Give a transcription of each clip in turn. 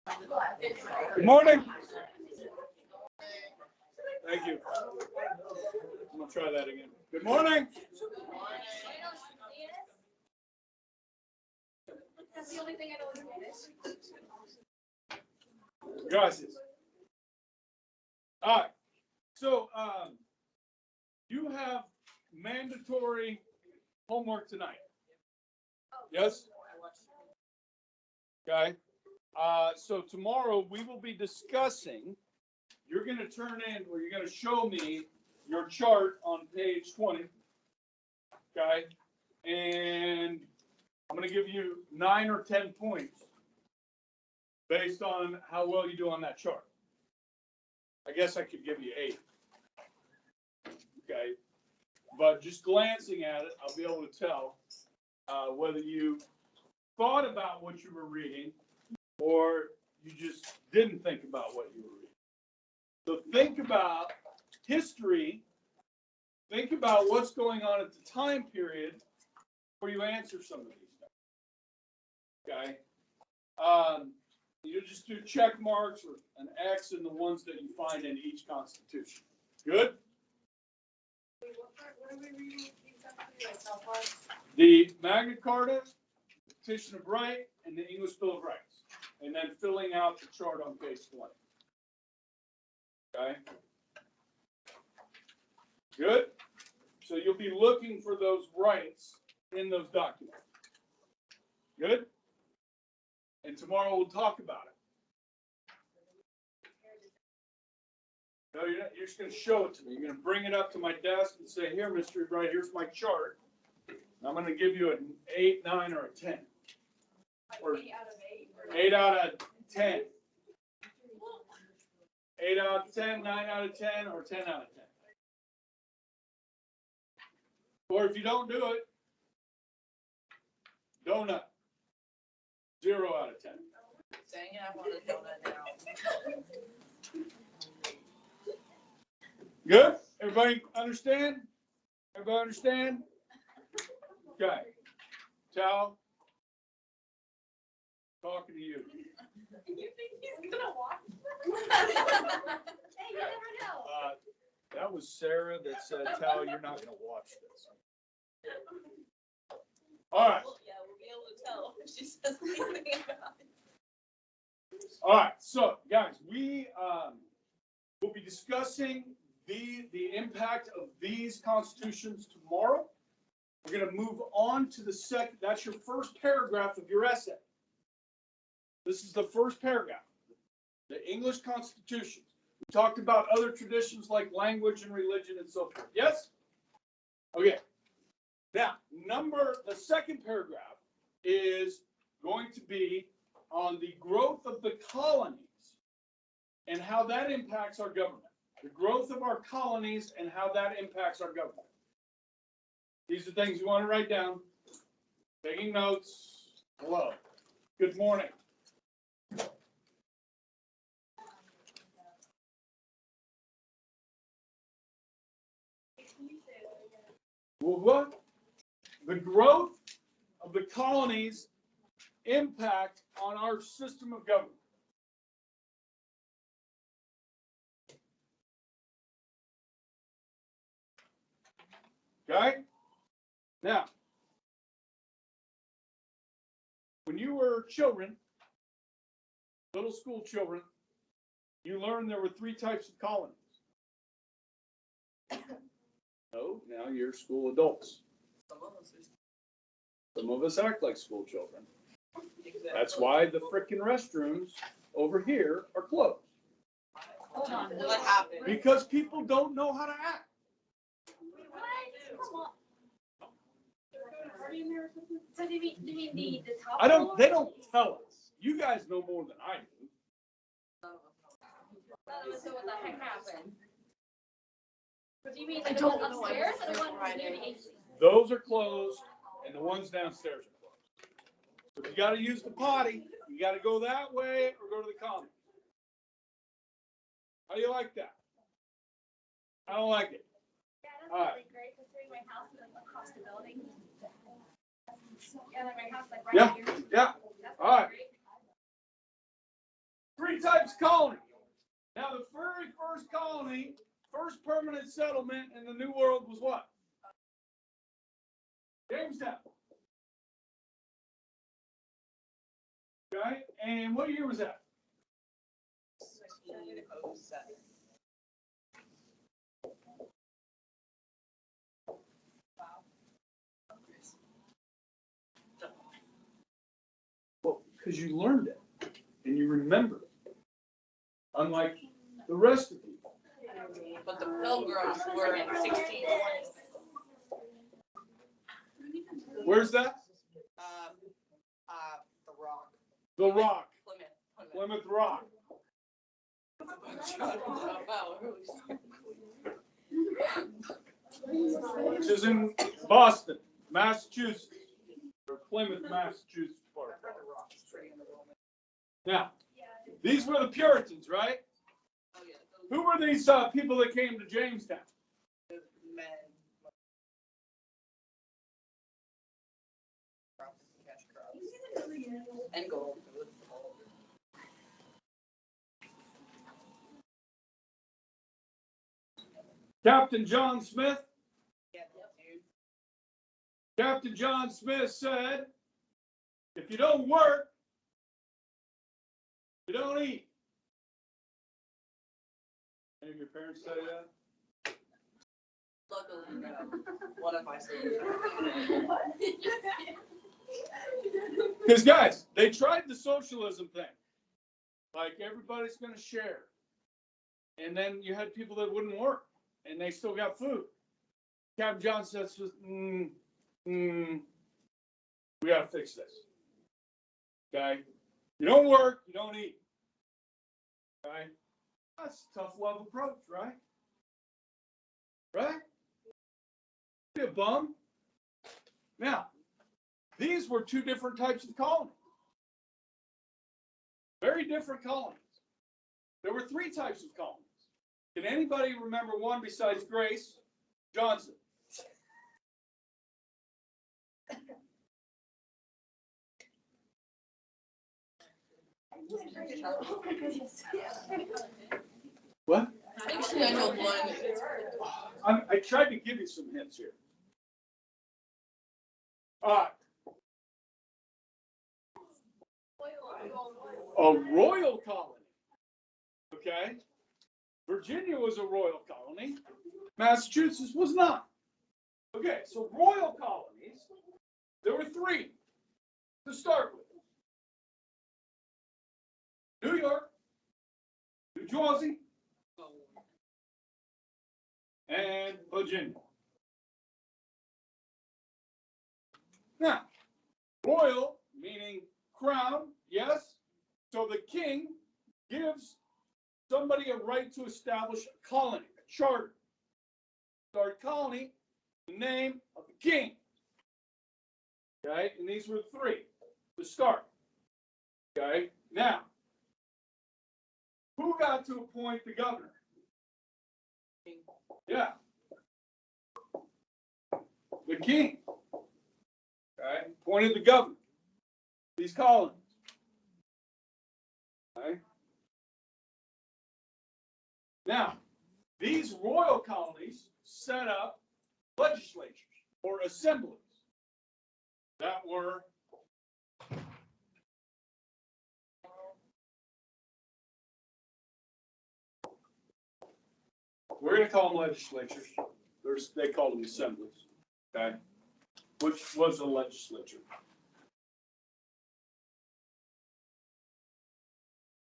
Good morning. Thank you. I'm going to try that again. Good morning. That's the only thing I know is Spanish. Gracias. All right. So, you have mandatory homework tonight. Yes? Okay. So tomorrow we will be discussing, you're going to turn in, or you're going to show me your chart on page 20. Okay. And I'm going to give you 9 or 10 points based on how well you do on that chart. I guess I could give you 8. Okay. But just glancing at it, I'll be able to tell whether you thought about what you were reading or you just didn't think about what you were reading. So think about history. Think about what's going on at the time period where you answer some of these things. Okay. You just do check marks or an X in the ones that you find in each constitution. Good? What are we reading exactly? Like how far? The Magna Carta, the Petition of Right, and the English Bill of Rights. And then filling out the chart on page 20. Okay? Good? So you'll be looking for those rights in those documents. Good? And tomorrow we'll talk about it. No, you're just going to show it to me. You're going to bring it up to my desk and say, here, Mr. Wright, here's my chart. And I'm going to give you an 8, 9, or a 10. Or 8 out of 8. 8 out of 10. 8 out of 10, 9 out of 10, or 10 out of 10. Or if you don't do it, donut. 0 out of 10. Dang it, I want a donut now. Good? Everybody understand? Everybody understand? Okay. Tal, talking to you. You think he's gonna watch? Hey, you never know. That was Sarah that said, Tal, you're not going to watch this. All right. Yeah, we'll be able to tell if she says anything about it. All right. So, guys, we will be discussing the impact of these constitutions tomorrow. We're going to move on to the second. That's your first paragraph of your essay. This is the first paragraph. The English Constitution. We talked about other traditions like language and religion and so forth. Yes? Okay. Now, the second paragraph is going to be on the growth of the colonies and how that impacts our government. The growth of our colonies and how that impacts our government. These are things you want to write down. Taking notes. Hello. Good morning. Well, what? The growth of the colonies impact on our system of government. Okay? Now, when you were children, little school children, you learned there were 3 types of colonies. No, now you're school adults. Some of us act like school children. Exactly. That's why the frickin' restrooms over here are closed. Hold on, what happened? Because people don't know how to act. What? Come on. Are you in there or something? So do you mean the top? They don't tell us. You guys know more than I do. So what the heck happened? What do you mean? The one upstairs or the one near the AC? Those are closed and the ones downstairs are closed. So if you gotta use the potty, you gotta go that way or go to the common. How do you like that? I don't like it. Yeah, that's All right. really great considering my house is like across the building. Yeah, like my house like Yeah, right here. yeah. That's All right. great. colony. Now, the very first colony, first permanent settlement in the New World was what? Jamestown. Okay, and what year was that? 1607. Well, because you learned it and you remember it, unlike the rest of you. But the Pilgrims were in 1620. Where's that? The Rock. The Rock, Plymouth. Plymouth Rock. Which is in Boston, Massachusetts, or Plymouth, Massachusetts part. Now, these were the Puritans, right? Oh, yeah. Who were these people that came to Jamestown? The men. Cash crops. And gold. Captain John Smith. Yeah, dude. Captain John Smith said, if you don't work, you don't eat. Any of your parents say that? Luckily, no. What if I say Because, guys, they tried the socialism thing. Like, everybody's going to share. And then you had people that wouldn't work, and they still got food. Captain John says, we got to fix this. Okay? You don't work, you don't eat. Okay? That's a tough love approach, right? Right? Be a bum. Now, these were two different types of colonies. Very different colonies. There were three types of colonies. Can anybody remember one besides Grace Johnson? What? Actually, I know one. I tried to give you some hints here. All right. A royal colony. Okay. Virginia was a royal colony. Massachusetts was not. Okay, so royal colonies, there were three to start with. New York, New Jersey, and Virginia. Now, royal, meaning crown, yes. So the king gives somebody a right to establish a colony, a charter. Start a colony, the name of the king. Okay, and these were three to start. Okay, now, who got to appoint the governor? Yeah. The king. Okay, appointed the governor. These colonies. Okay. Now, these royal colonies set up legislatures or assemblies that were we're going to call them legislatures. They call them assemblies. Okay, which was a legislature.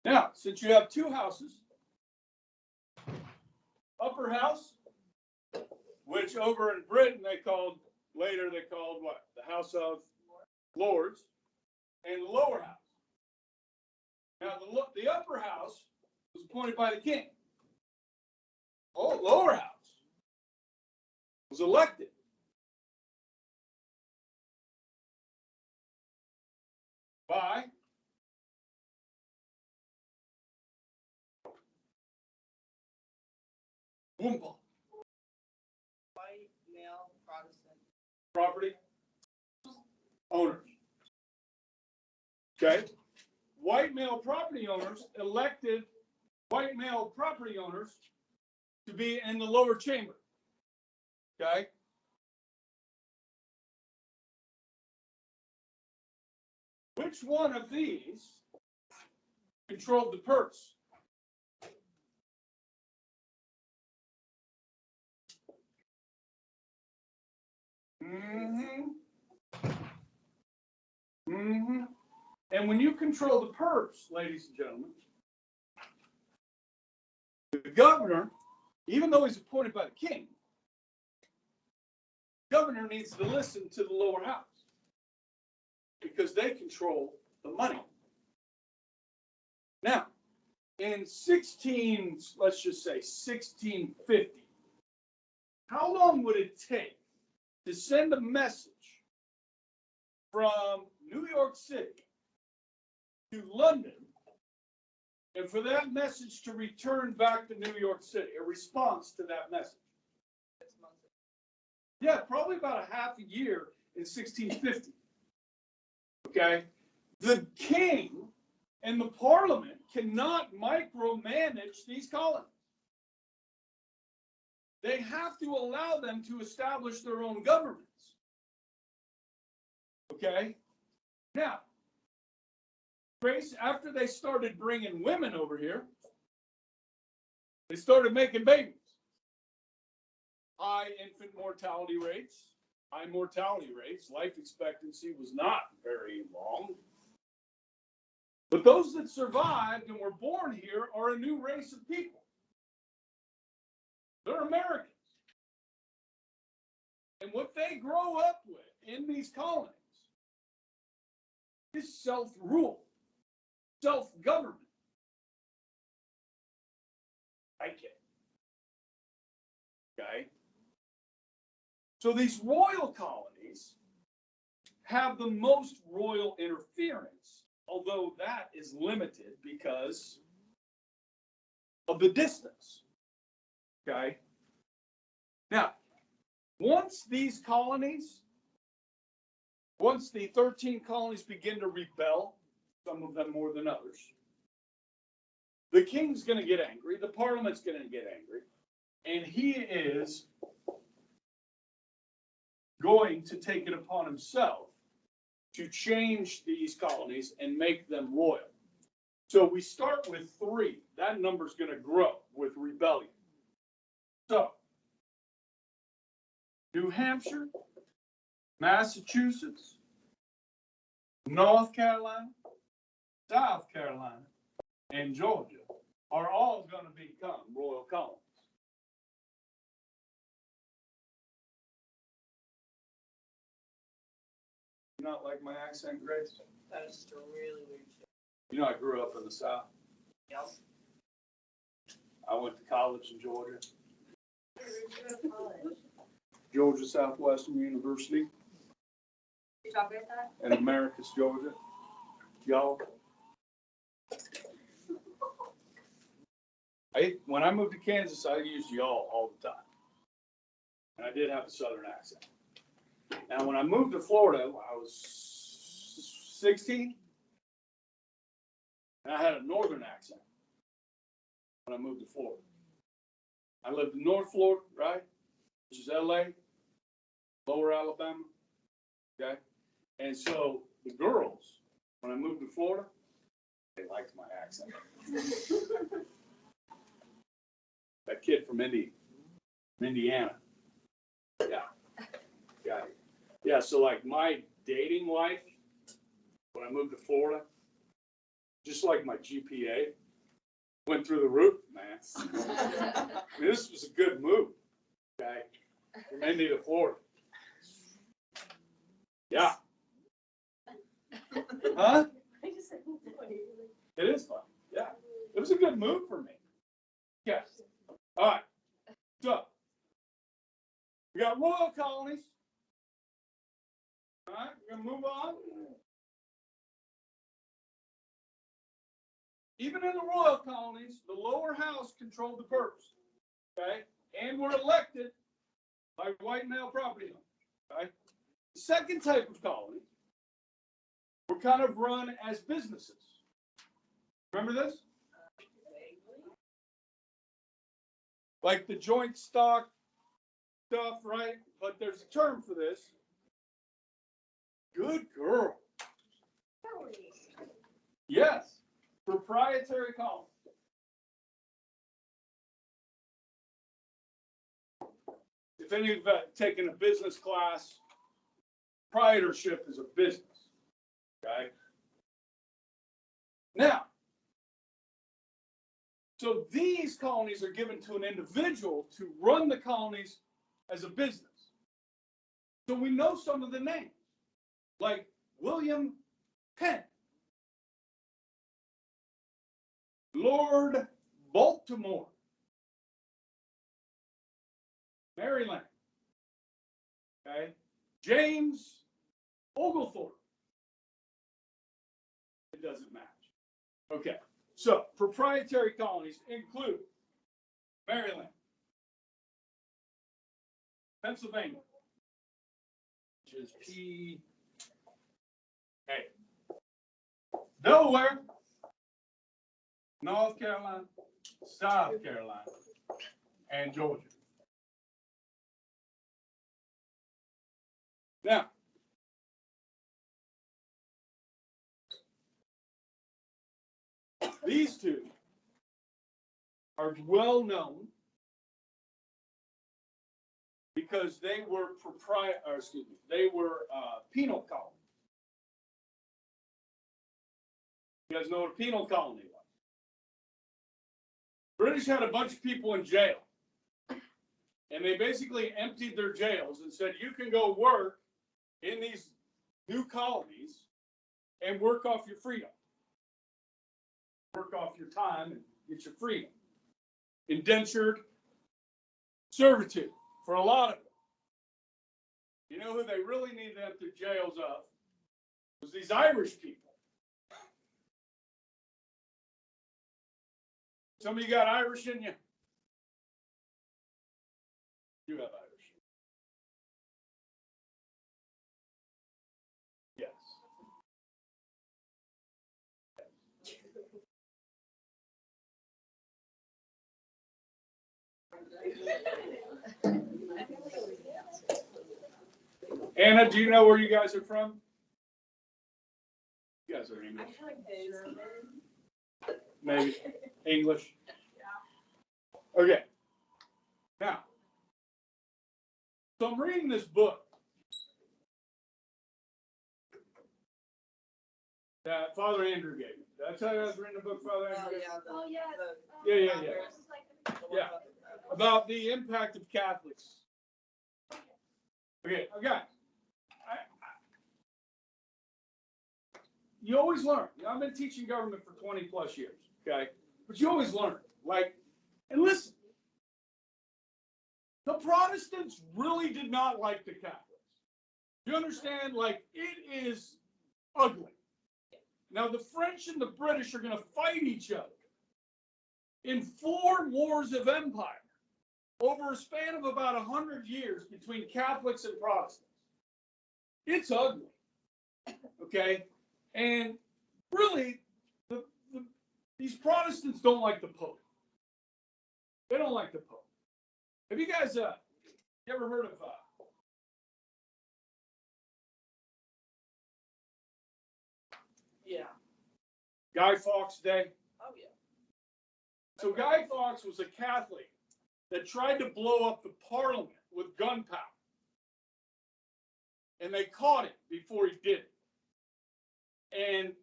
Now, since you have two houses, upper house, which over in Britain they called what? The House of Lords, and the lower house. Now, the upper house was appointed by the king. Oh, lower house was elected by Woompa. White male Protestant. Property owners. Okay. White male property owners elected white male property owners to be in the lower chamber. Okay? Which one of these controlled the purse? And when you control the purse, ladies and gentlemen, the governor, even though he's appointed by the king, the governor needs to listen to the lower house because they control the money. Now, in let's just say 1650, how long would it take to send a message from New York City to London and for that message to return back to New York City, a response to that message? 6 months. Yeah, probably about a half a year in 1650. Okay? The king and the parliament cannot micromanage these colonies. They have to allow them to establish their own governments. Okay? Now, Grace, after they started bringing women over here, they started making babies. High infant mortality rates, high mortality rates, life expectancy was not very long. But those that survived and were born here are a new race of people. They're Americans. And what they grow up with in these colonies is self-rule, self-government. Okay. Okay. So these royal colonies have the most royal interference, although that is limited because of the distance. Okay. Now, once the 13 colonies begin to rebel, some of them more than others, the king's going to get angry, the parliament's going to get angry, and he is going to take it upon himself to change these colonies and make them royal. So we start with 3. That number's going to grow with rebellion. So, New Hampshire, Massachusetts, North Carolina, South Carolina, and Georgia are all going to become royal colonies. You not like my accent, Grace? That is just a really weird shit. You know I grew up in the South. Yep. I went to college in Georgia. Georgia Southwestern University You talk about that? in Americus, Georgia. Y'all. When I moved to Kansas, I used y'all all the time. And I did have a Southern accent. Now, when I moved to Florida, I was 16, and I had a Northern accent when I moved to Florida. I lived in North Florida, right, which is LA, Lower Alabama, okay? And so the girls, when I moved to Florida, they liked my accent. That kid from Indiana. Yeah, so like my dating life, when I moved to Florida, just like my GPA, went through the roof, man. I mean, this was a good move, okay, from Indy to Florida. Yeah. Huh? It is fun. Yeah. It was a good move for me. Yes. All right. So, we got royal colonies. All right, we're going to move on. Even in the royal colonies, the lower house controlled the purse, okay, and were elected by white male property owners, okay? The second type of colony were kind of run as businesses. Remember this? like the joint stock stuff, right? But there's a term for this. Good girl. Yes, proprietary colonies. If any of you have taken a business class, proprietorship is a business. Okay. Now, so these colonies are given to an individual to run the colonies as a business. So we know some of the names, like William Penn, Lord Baltimore, Maryland, okay, James Oglethorpe. It doesn't match. Okay, so proprietary colonies include Maryland, Pennsylvania, which is PA, Delaware, North Carolina, South Carolina, and Georgia. Now, these two are well known because they were penal colonies. You guys know what a penal colony was? British had a bunch of people in jail, and they basically emptied their jails and said, you can go work in these new colonies and work off your freedom. Work off your time and get your freedom. Indentured servitude for a lot of them. You know who they really needed to empty jails of? Was these Irish people. Some of you got Irish in you? You have Irish. Yes. Anna, do you know where you guys are from? You guys are English. Maybe English. Okay. Now, so I'm reading this book that Father Andrew gave me. Did I tell you I was reading a book Father Andrew gave me? Oh, yeah. Yeah. About the impact of Catholics. Okay, you always learn. I've been teaching government for 20 plus years, okay? But you always learn. And listen, the Protestants really did not like the Catholics. You understand? It is ugly. Now, the French and the British are going to fight each other in 4 wars of empire over a span of about 100 years between Catholics and Protestants. It's ugly. Okay? And really, these Protestants don't like the Pope. They don't like the Pope. Have you guys, you ever heard of Yeah. Guy Fawkes Day? Oh, yeah. So Guy Fawkes was a Catholic that tried to blow up the Parliament with gunpowder. And they caught him before he did it. And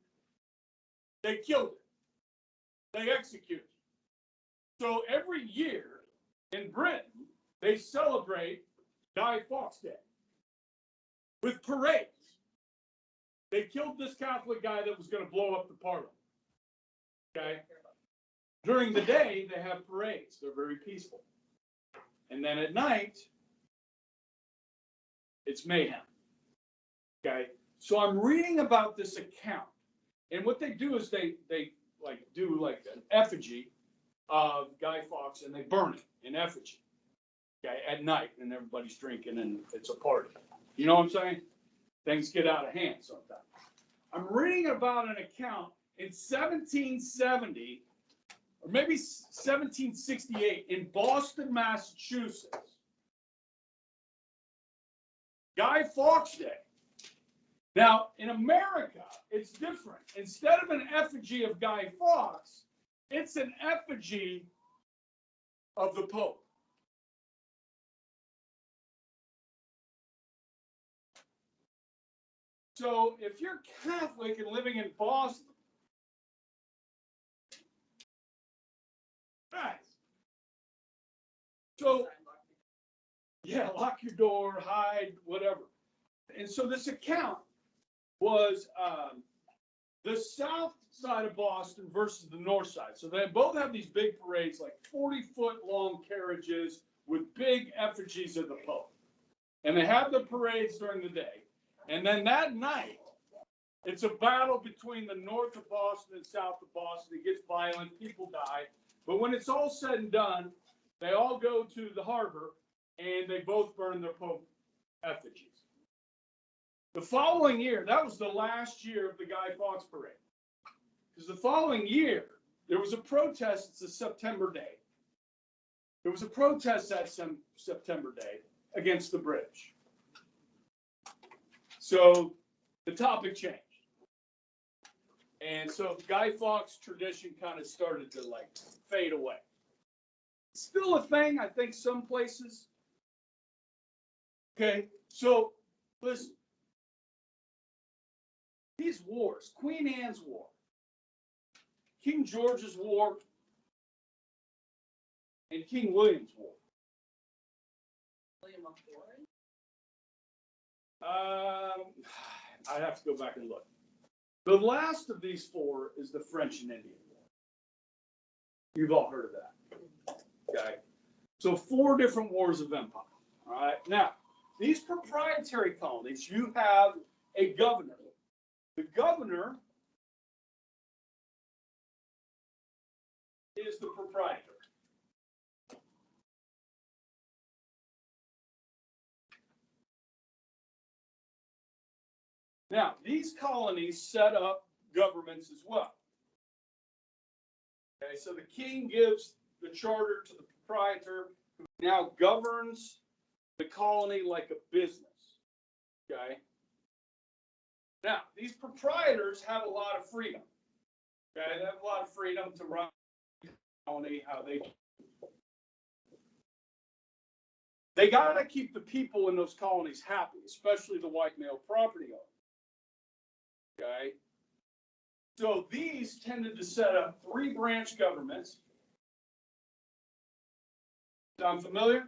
they killed him. They executed him. So every year in Britain, they celebrate Guy Fawkes Day with parades. They killed this Catholic guy that was going to blow up the Parliament. Okay? During the day, they have parades. They're very peaceful. And then at night, it's mayhem. Okay? So I'm reading about this account. And what they do is they do an effigy of Guy Fawkes, and they burn it in effigy. Okay, at night, and everybody's drinking, and it's a party. You know what I'm saying? Things get out of hand sometimes. I'm reading about an account in 1770 or maybe 1768 in Boston, Massachusetts. Guy Fawkes Day. Now, in America, it's different. Instead of an effigy of Guy Fawkes, it's an effigy of the Pope. So if you're Catholic and living in Boston, guys, so yeah, lock your door, hide, whatever. And so this account was the south side of Boston versus the north side. So they both have these big parades, like 40-foot long carriages with big effigies of the Pope. And they have the parades during the day. And then that night, it's a battle between the north of Boston and south of Boston. It gets violent, people die. But when it's all said and done, they all go to the harbor and they both burn their Pope effigies. The following year, that was the last year of the Guy Fawkes Parade. Because the following year, there was a protest. It's a September day. There was a protest that September day against the British. So the topic changed. And so the Guy Fawkes tradition kind of started to like fade away. It's still a thing, I think, some places. Okay, so listen. These wars, Queen Anne's War, King George's War, and King William's War. William of I'd have to go back and look. The last of these four is the French and Indian War. You've all heard of that. Okay. So 4 different wars of empire. All right. Now, these proprietary colonies, you have a governor. The governor is the proprietor. Now, these colonies set up governments as well. Okay, so the king gives the charter to the proprietor, who now governs the colony like a business. Okay. Now, these proprietors have a lot of freedom. Okay, they have a lot of freedom to run the colony how they do. They got to keep the people in those colonies happy, especially the white male property owners. Okay, so these tended to set up 3 branch governments. Sound familiar?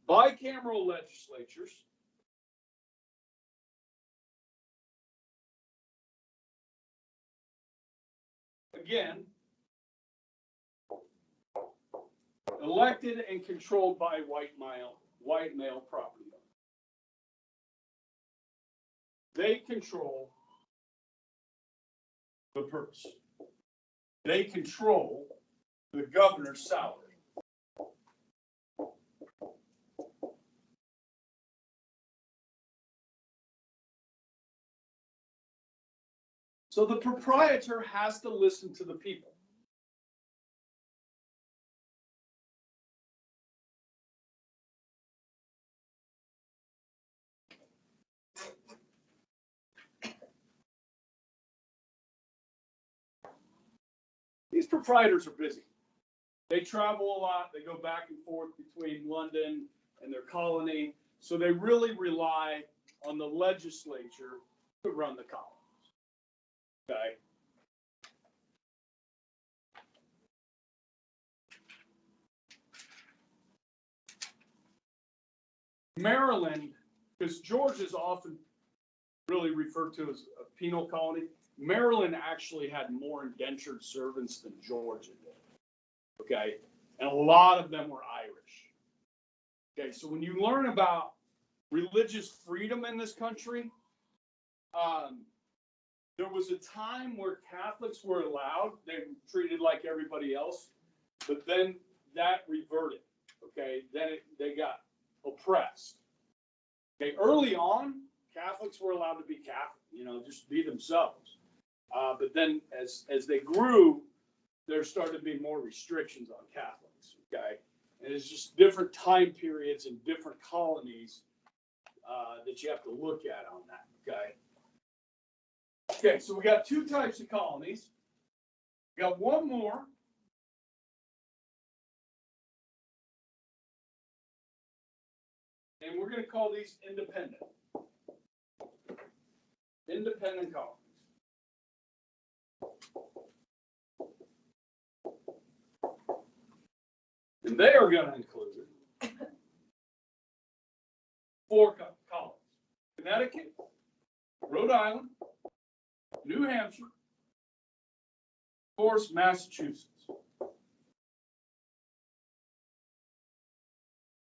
Bicameral legislatures. Again, elected and controlled by white male property owners. They control the purse. They control the governor's salary. So the proprietor has to listen to the people. These proprietors are busy. They travel a lot. They go back and forth between London and their colony. So they really rely on the legislature to run the colonies. Okay. Maryland, because Georgia is often really referred to as a penal colony, Maryland actually had more indentured servants than Georgia did. Okay. And a lot of them were Irish. Okay. So when you learn about religious freedom in this country, there was a time where Catholics were allowed, they were treated like everybody else, but then that reverted. Okay. Then they got oppressed. Okay. Early on, Catholics were allowed to be Catholic, just be themselves. But then as they grew, there started to be more restrictions on Catholics, okay? And it's just different time periods and different colonies that you have to look at on that, okay? Okay, so we got two types of colonies. We got one more. And we're going to call these independent. Independent colonies. And they are going to include 4 colonies. Connecticut, Rhode Island, New Hampshire, of course, Massachusetts.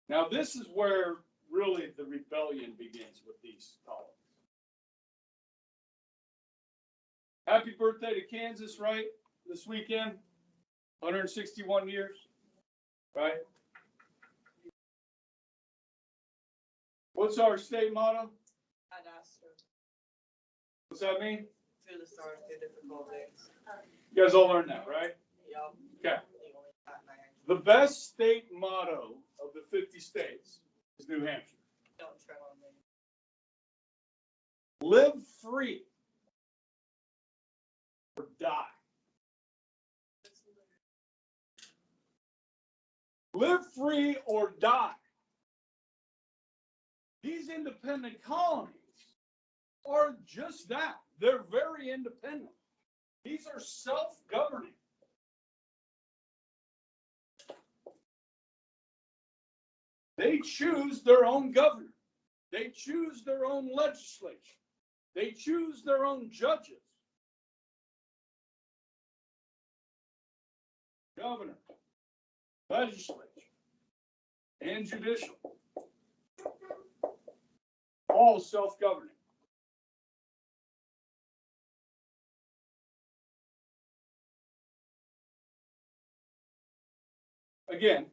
Now, this is where really the rebellion begins with these colonies. Happy birthday to Kansas, right? This weekend, 161 years, right? What's our state motto? I'd ask her What's that mean? through the storm, through difficult days. You guys all learned that, right? Yup. Okay. The best state motto of the 50 states is New Hampshire. Don't tread on me. Live free or die. Live free or die. These independent colonies are just that. They're very independent. These are self-governing. They choose their own governor. They choose their own legislature. They choose their own judges. Governor, legislature, and judicial. All self-governing. Again,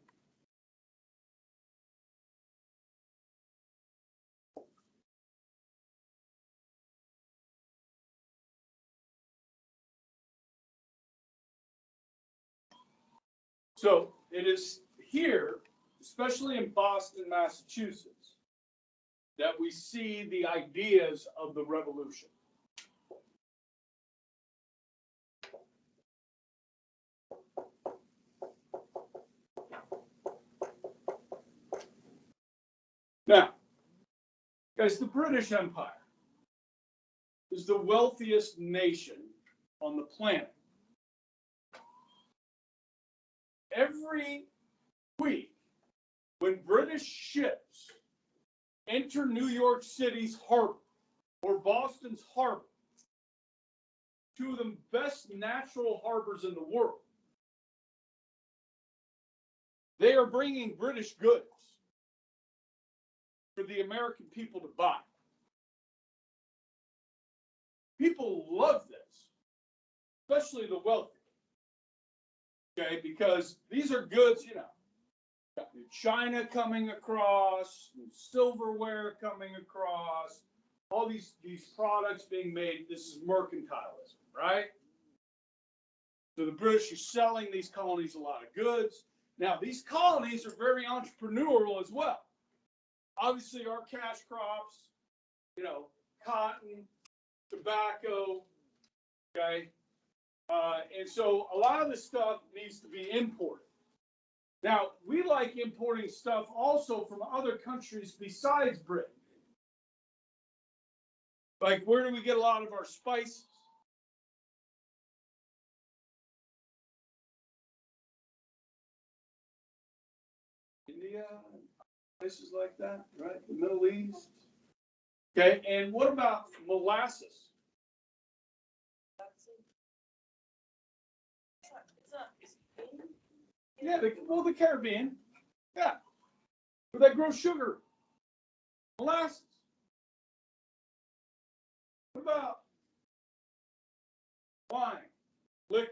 so it is here, especially in Boston, Massachusetts, that we see the ideas of the revolution. Now, guys, the British Empire is the wealthiest nation on the planet. Every week, when British ships enter New York City's harbor or Boston's harbor, two of the best natural harbors in the world, they are bringing British goods for the American people to buy. People love this, especially the wealthy. Okay, because these are goods, you know, got new China coming across, new silverware coming across, all these products being made. This is mercantilism, right? So the British are selling these colonies a lot of goods. Now, these colonies are very entrepreneurial as well. Obviously, our cash crops, you know, cotton, tobacco, okay? And so a lot of this stuff needs to be imported. Now, we like importing stuff also from other countries besides Britain. Like, where do we get a lot of our spices? India, places like that, right? The Middle East. Okay, and what about molasses? Yeah, the Caribbean. Yeah. Where they grow sugar. Molasses. What about wine, liquor?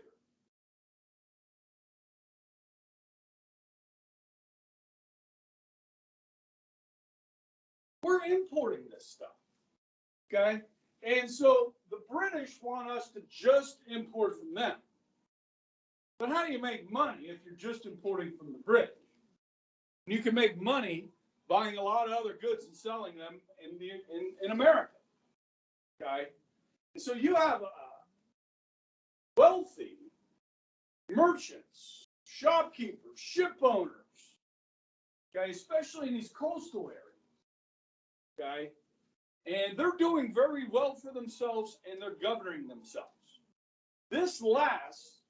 We're importing this stuff. Okay? And so the British want us to just import from them. But make money if you're just importing from the British. And you can make money buying a lot of other goods and selling them in America. Okay? And so you have wealthy merchants, shopkeepers, ship owners, okay, especially in these coastal areas, okay, and they're doing very well for themselves and they're governing themselves. This lasts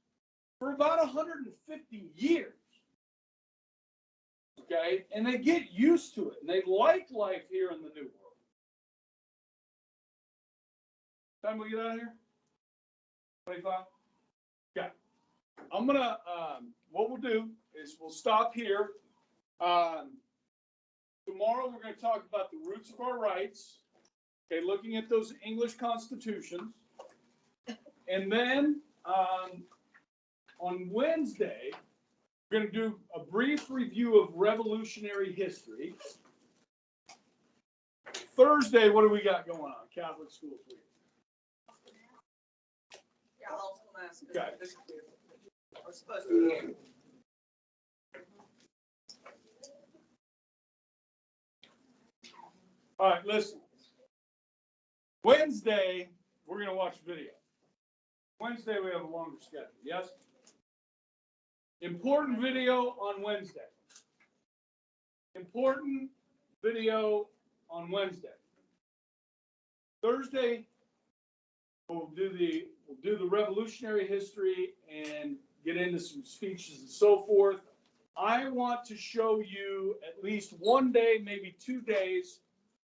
for about 150 years, okay, and they get used to it and they like life here in the New World. Time we get out of here? 25? Okay. I'm gonna, what we'll do is we'll stop here. Tomorrow we're going to talk about the roots of our rights, okay, looking at those English constitutions. And then on Wednesday, we're going to do a brief review of Revolutionary history. Thursday, what do we got going on? Catholic School for you. Yeah, I'll also ask. Okay. We're supposed to. All right, listen. Wednesday, we're going to watch video. Wednesday, we have a longer schedule, yes? Important video on Wednesday. Important video on Wednesday. Thursday, we'll do the revolutionary history and get into some speeches and so forth. I want to show you at least one day, maybe 2 days,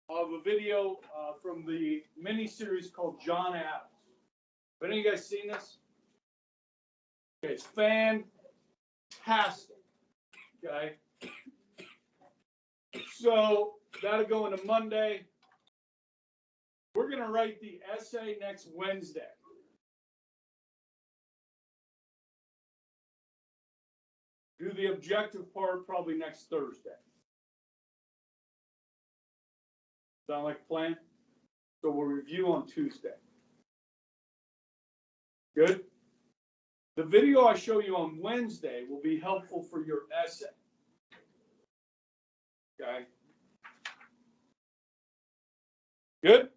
of a video from the mini-series called John Adams. Have any of you guys seen this? Okay, it's fantastic. Okay. So that'll go into Monday. We're going to write the essay next Wednesday. Do the objective part probably next Thursday. Sound like a plan? So we'll review on Tuesday. Good? The video I show you on Wednesday will be helpful for your essay. Okay? Good?